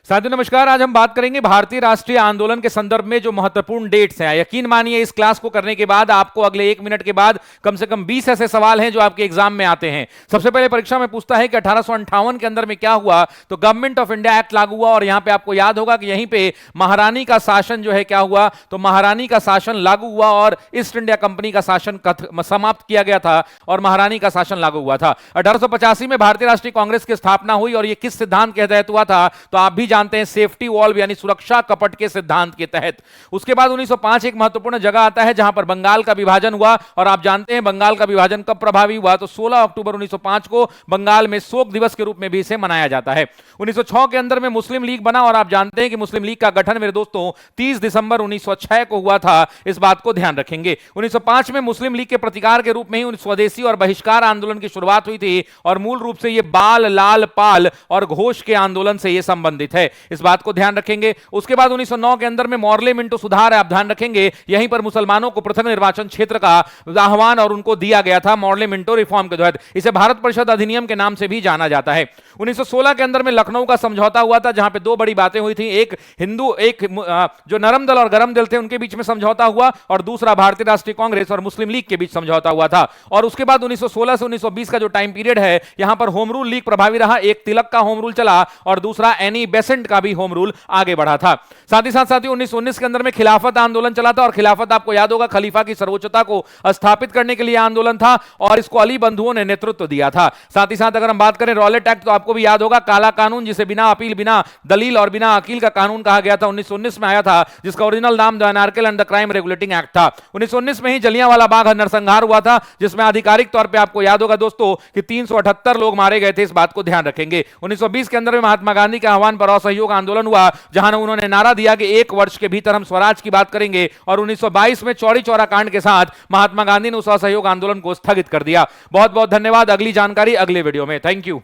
साथियों नमस्कार। आज हम बात करेंगे भारतीय राष्ट्रीय आंदोलन के संदर्भ में जो महत्वपूर्ण डेट्स हैं। यकीन मानिए इस क्लास को करने के बाद आपको अगले 1 मिनट के बाद कम से कम 20 ऐसे सवाल हैं जो आपके एग्जाम में आते हैं। सबसे पहले परीक्षा में पूछता है कि 1858 के अंदर में क्या हुआ, तो गवर्नमेंट ऑफ इंडिया एक्ट लागू हुआ और यहां पे आपको याद होगा कि यहीं पे महारानी का शासन जो है क्या हुआ, तो महारानी का शासन लागू हुआ और ईस्ट इंडिया कंपनी का शासन समाप्त किया गया था और महारानी का शासन लागू हुआ था। 1885 में भारतीय राष्ट्रीय कांग्रेस की स्थापना हुई और यह किस सिद्धांत के तहत हुआ था, तो आप भी जानते हैं सेफ्टी वॉल्व यानी सुरक्षा कपट के सिद्धांत के तहत। उसके बाद 1905 एक महत्वपूर्ण जगह आता है जहां पर बंगाल का विभाजन हुआ और आप जानते हैं बंगाल का विभाजन कब प्रभावी हुआ, तो 16 अक्टूबर 1905 को बंगाल में शोक दिवस के रूप में भी इसे मनाया जाता है। 1906 के अंदर में मुस्लिम लीग बना और आप जानते हैं कि मुस्लिम लीग का गठन मेरे दोस्तों 30 दिसंबर 1906 को हुआ था। इस बात को ध्यान रखेंगे। 1905 में मुस्लिम लीग के प्रतिकार के रूप में ही स्वदेशी और बहिष्कार आंदोलन की शुरुआत हुई थी और मूल रूप से यह बाल लाल पाल और घोष के आंदोलन से यह संबंधित है। इस बात को ध्यान रखेंगे। उसके बाद 1909 के अंदर में मॉर्ले मिंटो सुधार है, आप ध्यान रखेंगे। यहीं पर मुसलमानों को पृथक निर्वाचन क्षेत्र का आह्वान और उनको दिया गया था मॉर्ले मिंटो रिफॉर्म के तहत। इसे भारत परिषद अधिनियम के नाम से भी जाना जाता है। 1916 के अंदर में लखनऊ का समझौता हुआ था जहां पे दो बड़ी बातें हुई थी। एक हिंदू, एक जो नरम दल और गरम दल थे उनके बीच में समझौता हुआ और दूसरा भारतीय राष्ट्रीय कांग्रेस और मुस्लिम लीग के बीच समझौता हुआ था। और उसके बाद 1916 से 1920 का जो टाइम पीरियड है, यहां पर होम रूल लीग प्रभावी रहा। एक तिलक का होम रूल चला और दूसरा एनी बेसेंट का भी होम रूल आगे बढ़ा था। साथ ही साथ साथियों 1919 के अंदर में खिलाफत आंदोलन चला था और खिलाफत आपको याद होगा खलीफा की सर्वोच्चता को स्थापित करने के लिए आंदोलन था और इसको अली बंधुओं ने नेतृत्व दिया था। साथ ही साथ अगर हम बात करें रॉलेट एक्ट, तो आपको भी याद होगा काला कानून, जिसे बिना अपील, बिना दलील और बिना अकील का कानून कहा गया था, 1919 में आया था, जिसका ओरिजिनल नाम the anarchical and the crime regulating act था। 1919 में ही जलियांवाला बाग नरसंहार हुआ था जिसमें आधिकारिक तौर पर आपको याद होगा दोस्तों कि 378 लोग मारे गए थे। इस बात को ध्यान रखेंगे। 1920 के अंदर में महात्मा गांधी के आह्वान पर असहयोग आंदोलन हुआ जहां उन्होंने नारा दिया कि 1 वर्ष के भीतर हम स्वराज की बात करेंगे और 1922 में चौरी चौरा कांड के साथ महात्मा गांधी ने उस असहयोग आंदोलन को स्थगित कर दिया। बहुत बहुत धन्यवाद। अगली जानकारी अगले वीडियो में। Thank you.